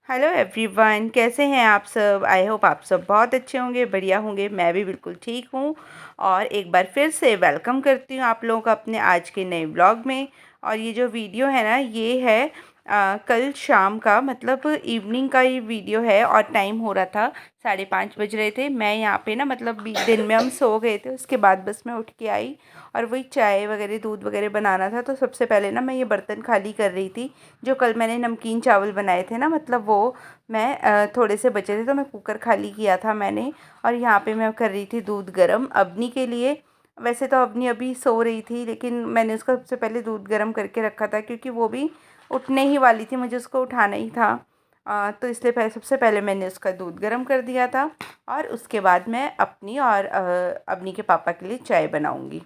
Hello everyone, कैसे हैं आप सब। आई होप आप सब बहुत अच्छे होंगे, बढ़िया होंगे। मैं भी बिल्कुल ठीक हूँ और एक बार फिर से वेलकम करती हूँ आप लोगों का अपने आज के नए ब्लॉग में। और ये जो वीडियो है ना, ये है कल शाम का, मतलब इवनिंग का ये वीडियो है। और टाइम हो रहा था 5:30 बज रहे थे। मैं यहाँ पे ना, मतलब दिन में हम सो गए थे, उसके बाद बस मैं उठ के आई और वही चाय वगैरह दूध वगैरह बनाना था। तो सबसे पहले ना मैं ये बर्तन खाली कर रही थी। जो कल मैंने नमकीन चावल बनाए थे ना, मतलब वो मैं थोड़े से बचे थे तो मैं कुकर खाली किया था मैंने। और यहाँ पे मैं कर रही थी दूध गरम अवनी के लिए। वैसे तो अवनी अभी सो रही थी, लेकिन मैंने उसका सबसे पहले दूध गरम करके रखा था, क्योंकि वो भी उठने ही वाली थी, मुझे उसको उठाना ही था। तो इसलिए सबसे पहले मैंने उसका दूध गरम कर दिया था। और उसके बाद मैं अपनी और अवनी के पापा के लिए चाय बनाऊंगी।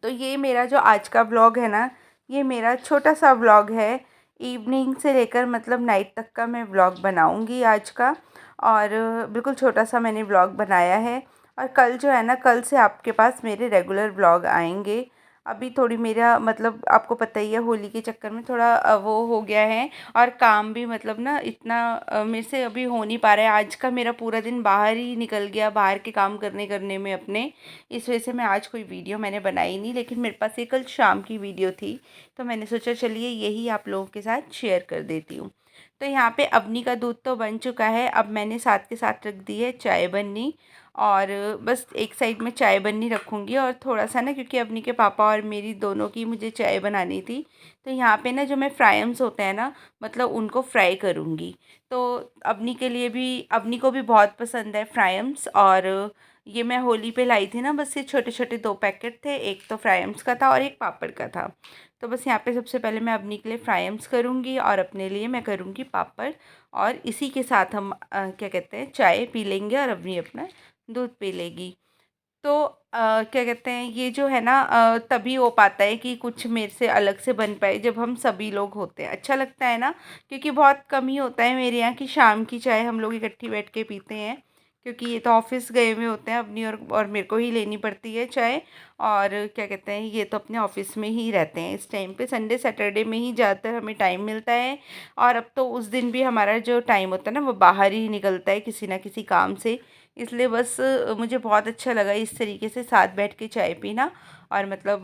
तो ये मेरा जो आज का व्लॉग है ना, ये मेरा छोटा सा व्लॉग है। इवनिंग से लेकर मतलब नाइट तक का मैं व्लॉग बनाऊंगी आज का। और बिल्कुल छोटा सा मैंने व्लॉग बनाया है। और कल जो है ना, कल से आपके पास मेरे रेगुलर व्लॉग आएंगे। अभी थोड़ी मेरा, मतलब आपको पता ही है, होली के चक्कर में थोड़ा वो हो गया है। और काम भी मतलब ना इतना मेरे से अभी हो नहीं पा रहा है। आज का मेरा पूरा दिन बाहर ही निकल गया, बाहर के काम करने करने में अपने। इस वजह से मैं आज कोई वीडियो मैंने बनाई नहीं, लेकिन मेरे पास ये कल शाम की वीडियो थी। तो मैंने सोचा चलिए यही आप लोगों के साथ शेयर कर देती हूँ। तो यहाँ पे अवनी का दूध तो बन चुका है, अब मैंने साथ के साथ रख दी है चाय बननी। और बस एक साइड में चाय बननी रखूँगी, और थोड़ा सा ना, क्योंकि अवनी के पापा और मेरी दोनों की मुझे चाय बनानी थी। तो यहाँ पे ना जो मैं फ्राइम्स होते हैं ना, मतलब उनको फ्राई करूँगी। तो अवनी के लिए भी, अवनी को भी बहुत पसंद है फ्राइम्स। और ये मैं होली पे लाई थी ना, बस ये छोटे छोटे 2 पैकेट थे, एक तो फ्राइम्स का था और एक पापड़ का था। तो बस यहाँ पे सबसे पहले मैं अपने के लिए फ्राइम्स करूँगी और अपने लिए मैं करूँगी पापड़। और इसी के साथ हम क्या कहते हैं, चाय पी लेंगे और अपनी अपना दूध पी लेगी। तो क्या कहते हैं, ये जो है ना, तभी हो पाता है कि कुछ मेरे से अलग से बन पाए, जब हम सभी लोग होते हैं। अच्छा लगता है ना, क्योंकि बहुत कम ही होता है मेरे यहाँ की शाम की चाय हम लोग इकट्ठी बैठ के पीते हैं। क्योंकि ये तो ऑफिस गए हुए होते हैं अपनी, और मेरे को ही लेनी पड़ती है चाय। और क्या कहते हैं, ये तो अपने ऑफिस में ही रहते हैं इस टाइम पे, संडे सैटरडे में ही ज़्यादातर हमें टाइम मिलता है। और अब तो उस दिन भी हमारा जो टाइम होता है ना, वो बाहर ही निकलता है किसी ना किसी काम से। इसलिए बस मुझे बहुत अच्छा लगा इस तरीके से साथ बैठ के चाय पीना, और मतलब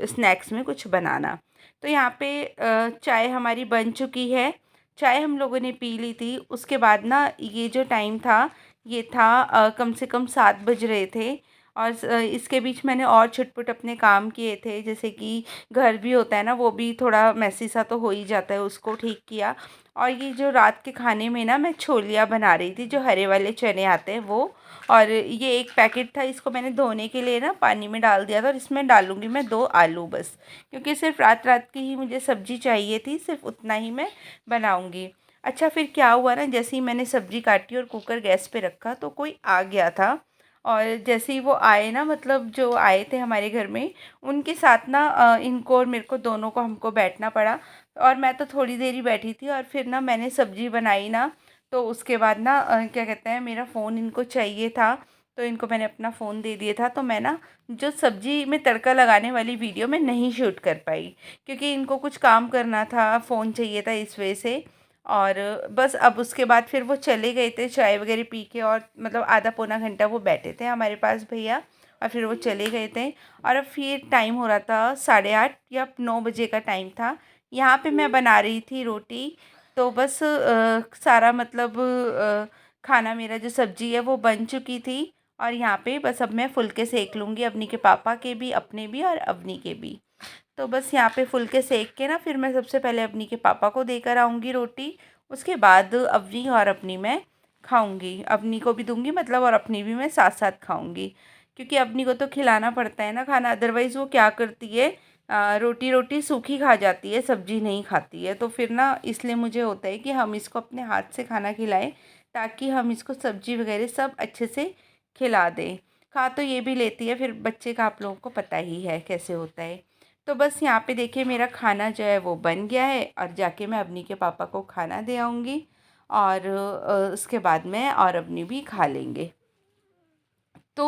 स्नैक्स में कुछ बनाना। तो यहाँ पे चाय हमारी बन चुकी है। चाय हम लोगों ने पी ली थी। उसके बाद ना, ये जो टाइम था, ये था कम से कम 7 बज रहे थे। और इसके बीच मैंने और छुटपुट अपने काम किए थे, जैसे कि घर भी होता है ना, वो भी थोड़ा मैसी सा तो हो ही जाता है, उसको ठीक किया। और ये जो रात के खाने में ना, मैं छोलियाँ बना रही थी, जो हरे वाले चने आते हैं वो। और ये एक पैकेट था, इसको मैंने धोने के लिए ना पानी में डाल दिया था, और इसमें डालूंगी मैं 2 आलू बस। क्योंकि सिर्फ रात रात की ही मुझे सब्ज़ी चाहिए थी, सिर्फ उतना ही मैं बनाऊंगी। अच्छा, फिर क्या हुआ ना, जैसे ही मैंने सब्ज़ी काटी और कुकर गैस पे रखा, तो कोई आ गया था। और जैसे ही वो आए ना, मतलब जो आए थे हमारे घर में, उनके साथ ना इनको और मेरे को, दोनों को, हमको बैठना पड़ा। और मैं तो थोड़ी देर ही बैठी थी, और फिर ना मैंने सब्ज़ी बनाई ना। तो उसके बाद ना क्या कहते हैं, मेरा फ़ोन इनको चाहिए था। तो इनको मैंने अपना फ़ोन दे दिया था। तो मैं ना, जो सब्ज़ी में तड़का लगाने वाली वीडियो मैं नहीं शूट कर पाई, क्योंकि इनको कुछ काम करना था, फ़ोन चाहिए था, इस वजह से। और बस अब उसके बाद फिर वो चले गए थे चाय वगैरह पी के, और मतलब आधा पौना घंटा वो बैठे थे हमारे पास भैया, और फिर वो चले गए थे। और अब फिर टाइम हो रहा था 8:30 या 9 बजे का टाइम था। यहाँ पे मैं बना रही थी रोटी। तो बस सारा मतलब खाना मेरा, जो सब्ज़ी है वो बन चुकी थी। और यहाँ पे बस अब मैं फुलके सेक लूँगी, अवनी के पापा के भी, अपने भी और अवनी के भी। तो बस यहाँ पे फुलके सेक के ना, फिर मैं सबसे पहले अवनी के पापा को देकर आऊँगी रोटी। उसके बाद अवनी और अपनी मैं खाऊँगी, अवनी को भी दूँगी मतलब, और अपनी भी मैं साथ साथ खाऊँगी। क्योंकि अवनी को तो खिलाना पड़ता है ना खाना, अदरवाइज़ वो क्या करती है, रोटी रोटी सूखी खा जाती है, सब्जी नहीं खाती है। तो फिर ना, इसलिए मुझे होता है कि हम इसको अपने हाथ से खाना खिलाएं, ताकि हम इसको सब्जी वगैरह सब अच्छे से खिला दें। खा तो ये भी लेती है, फिर बच्चे का आप लोगों को पता ही है कैसे होता है। तो बस यहाँ पे देखिए, मेरा खाना जो है वो बन गया है, और जाके मैं अवनी के पापा को खाना दे आऊँगी। और उसके बाद मैं और अवनी भी खा लेंगे। तो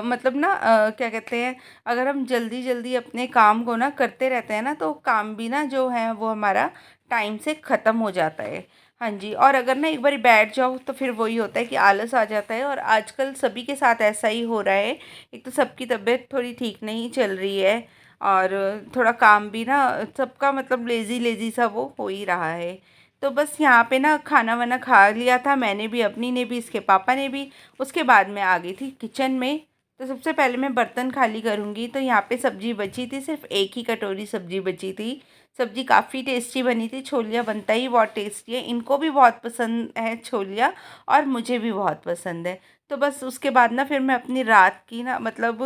मतलब ना, क्या कहते हैं, अगर हम जल्दी जल्दी अपने काम को ना करते रहते हैं ना, तो काम भी ना जो है वो हमारा टाइम से ख़त्म हो जाता है। हाँ जी, और अगर ना एक बारी बैठ जाओ तो फिर वही होता है कि आलस आ जाता है, और आजकल सभी के साथ ऐसा ही हो रहा है। एक तो सबकी तबीयत थोड़ी ठीक नहीं चल रही है, और थोड़ा काम भी ना सबका मतलब लेज़ी सा वो हो ही रहा है। तो बस यहाँ पे ना खाना वाना खा लिया था मैंने भी, अपनी ने भी, इसके पापा ने भी। उसके बाद मैं आ गई थी किचन में। तो सबसे पहले मैं बर्तन खाली करूँगी। तो यहाँ पे सब्ज़ी बची थी, सिर्फ एक ही कटोरी सब्ज़ी बची थी। सब्ज़ी काफ़ी टेस्टी बनी थी, छोलिया बनता ही बहुत टेस्टी है, इनको भी बहुत पसंद है छोलिया, और मुझे भी बहुत पसंद है। तो बस उसके बाद ना फिर मैं अपनी रात की ना मतलब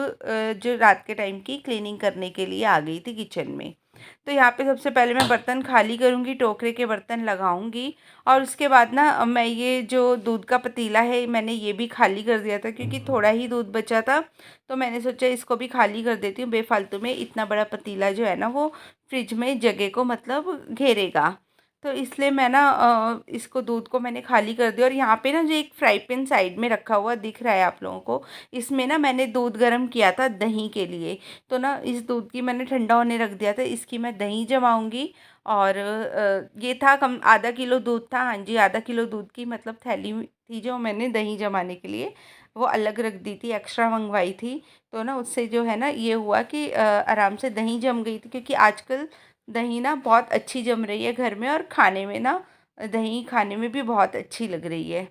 जो रात के टाइम की क्लीनिंग करने के लिए आ गई थी किचन में। तो यहाँ पे सबसे पहले मैं बर्तन खाली करूँगी, टोकरे के बर्तन लगाऊँगी, और उसके बाद ना मैं ये जो दूध का पतीला है मैंने ये भी खाली कर दिया था, क्योंकि थोड़ा ही दूध बचा था। तो मैंने सोचा इसको भी खाली कर देती हूँ, बेफालतू में इतना बड़ा पतीला जो है ना वो फ्रिज में जगह को मतलब घेरेगा। तो इसलिए मैं ना इसको दूध को मैंने खाली कर दिया। और यहाँ पे ना जो एक फ्राई पैन साइड में रखा हुआ दिख रहा है आप लोगों को, इसमें ना मैंने दूध गर्म किया था दही के लिए। तो ना इस दूध की मैंने ठंडा होने रख दिया था, इसकी मैं दही जमाऊंगी। और ये था कम आधा किलो दूध था। हाँ जी, आधा किलो दूध की मतलब थैली थी जो मैंने दही जमाने के लिए वो अलग रख दी थी, एक्स्ट्रा मंगवाई थी। तो ना उससे जो है ना ये हुआ कि आराम से दही जम गई थी, क्योंकि आजकल दही ना बहुत अच्छी जम रही है घर में, और खाने में ना दही खाने में भी बहुत अच्छी लग रही है।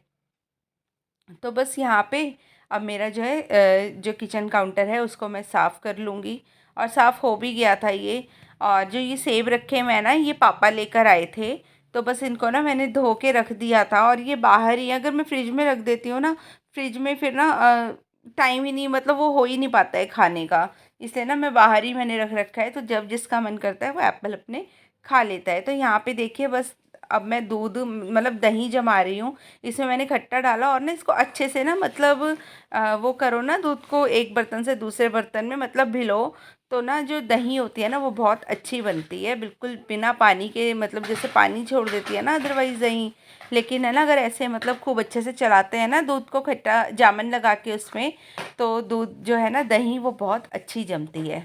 तो बस यहाँ पे अब मेरा जो है जो किचन काउंटर है उसको मैं साफ़ कर लूँगी। और साफ़ हो भी गया था ये। और जो ये सेब रखे मैं ना ये पापा लेकर आए थे। तो बस इनको ना मैंने धो के रख दिया था, और ये बाहर ही अगर मैं फ्रिज में रख देती हूँ ना, फ्रिज में फिर ना टाइम ही नहीं मतलब वो हो ही नहीं पाता है खाने का। इसलिए ना मैं बाहर ही मैंने रख रखा है, तो जब जिसका मन करता है वो एप्पल अपने खा लेता है। तो यहाँ पे देखिए बस अब मैं दूध मतलब दही जमा रही हूँ। इसमें मैंने खट्टा डाला, और ना इसको अच्छे से ना मतलब वो करो ना, दूध को एक बर्तन से दूसरे बर्तन में मतलब भिलो। तो ना जो दही होती है ना वो बहुत अच्छी बनती है, बिल्कुल बिना पानी के, मतलब जैसे पानी छोड़ देती है ना अदरवाइज़ दही। लेकिन है ना अगर ऐसे मतलब खूब अच्छे से चलाते हैं ना दूध को, खट्टा जामन लगा के उसमें, तो दूध जो है ना दही वो बहुत अच्छी जमती है।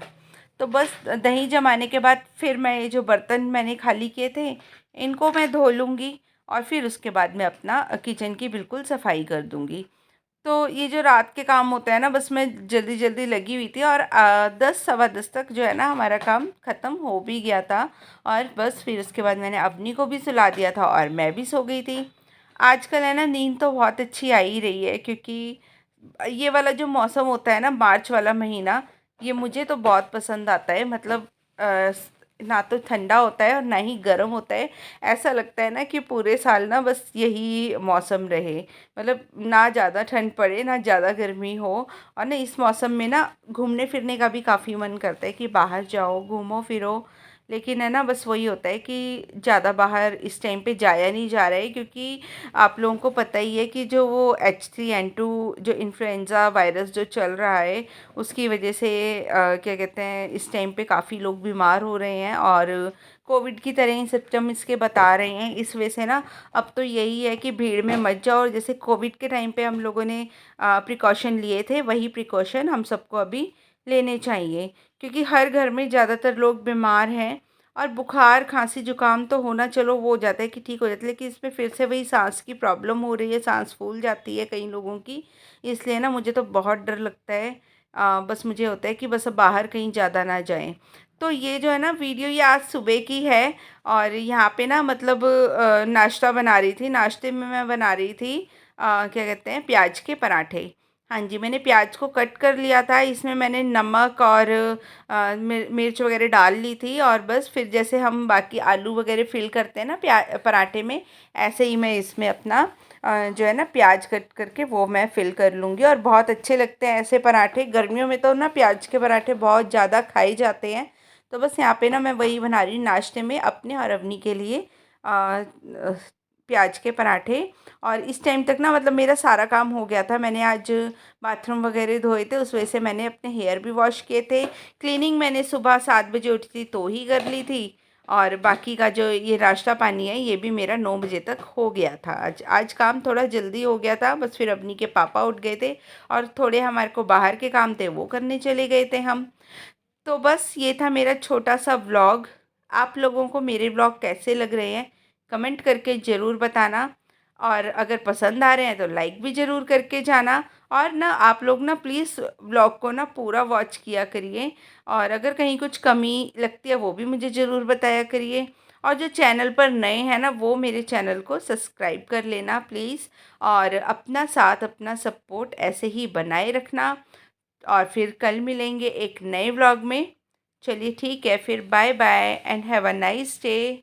तो बस दही जमाने के बाद फिर मैं ये जो बर्तन मैंने खाली किए थे इनको मैं धो लूँगी, और फिर उसके बाद मैं अपना किचन की बिल्कुल सफाई कर दूँगी। तो ये जो रात के काम होता है ना, बस मैं जल्दी जल्दी लगी हुई थी, और 10 सवा 10 तक जो है ना हमारा काम ख़त्म हो भी गया था। और बस फिर उसके बाद मैंने अपनी को भी सुला दिया था, और मैं भी सो गई थी। आजकल है ना नींद तो बहुत अच्छी आ ही रही है, क्योंकि ये वाला जो मौसम होता है ना मार्च वाला महीना, ये मुझे तो बहुत पसंद आता है। मतलब ना तो ठंडा होता है और ना ही गर्म होता है। ऐसा लगता है ना कि पूरे साल ना बस यही मौसम रहे, मतलब ना ज़्यादा ठंड पड़े ना ज़्यादा गर्मी हो। और ना इस मौसम में ना घूमने फिरने का भी काफ़ी मन करता है कि बाहर जाओ घूमो फिरो। लेकिन है ना बस वही होता है कि ज़्यादा बाहर इस टाइम पे जाया नहीं जा रहा है, क्योंकि आप लोगों को पता ही है कि जो वो H3N2 जो इन्फ्लुएंज़ा वायरस जो चल रहा है उसकी वजह से क्या कहते हैं इस टाइम पे काफ़ी लोग बीमार हो रहे हैं, और कोविड की तरह ही सिम्पटम इसके बता रहे हैं। इस वजह से ना अब तो यही है कि भीड़ में मत जाओ, और जैसे कोविड के टाइम पे हम लोगों ने प्रिकॉशन लिए थे वही प्रिकॉशन हम सबको अभी लेने चाहिए, क्योंकि हर घर में ज़्यादातर लोग बीमार हैं। और बुखार खांसी जुकाम तो होना चलो वो हो जाता है कि ठीक हो जाता है, लेकिन इसमें फिर से वही सांस की प्रॉब्लम हो रही है, सांस फूल जाती है कई लोगों की। इसलिए ना मुझे तो बहुत डर लगता है। बस मुझे होता है कि बस अब बाहर कहीं ज़्यादा ना जाएं। तो ये जो है ना वीडियो ये आज सुबह की है। और यहाँ पे ना मतलब नाश्ता बना रही थी, नाश्ते में मैं बना रही थी क्या कहते हैं प्याज के पराठे। हाँ जी, मैंने प्याज को कट कर लिया था, इसमें मैंने नमक और मिर्च वगैरह डाल ली थी। और बस फिर जैसे हम बाकी आलू वगैरह फिल करते हैं ना पराठे में, ऐसे ही मैं इसमें अपना जो है ना प्याज कट करके वो मैं फिल कर लूँगी। और बहुत अच्छे लगते हैं ऐसे पराठे, गर्मियों में तो ना प्याज के पराठे बहुत ज़्यादा खाए जाते हैं। तो बस यहाँ पे ना मैं वही बना रही हूँ नाश्ते में अपने और अवनी के लिए प्याज के पराठे। और इस टाइम तक ना मतलब मेरा सारा काम हो गया था। मैंने आज बाथरूम वगैरह धोए थे, उस वजह से मैंने अपने हेयर भी वॉश किए थे। क्लीनिंग मैंने सुबह 7 बजे उठी थी तो ही कर ली थी। और बाकी का जो ये नाश्ता पानी है ये भी मेरा 9 बजे तक हो गया था। आज आज काम थोड़ा जल्दी हो गया था, बस फिर अपनी के पापा उठ गए थे, और थोड़े हमारे को बाहर के काम थे वो करने चले गए थे हम। तो बस ये था मेरा छोटा सा व्लॉग। आप लोगों को मेरे ब्लॉग कैसे लग रहे हैं कमेंट करके ज़रूर बताना। और अगर पसंद आ रहे हैं तो लाइक भी ज़रूर करके जाना। और ना आप लोग ना प्लीज़ ब्लॉग को ना पूरा वॉच किया करिए। और अगर कहीं कुछ कमी लगती है वो भी मुझे ज़रूर बताया करिए। और जो चैनल पर नए हैं ना वो मेरे चैनल को सब्सक्राइब कर लेना प्लीज़। और अपना साथ अपना सपोर्ट ऐसे ही बनाए रखना। और फिर कल मिलेंगे एक नए व्लॉग में। चलिए ठीक है फिर, bye bye and have a nice day.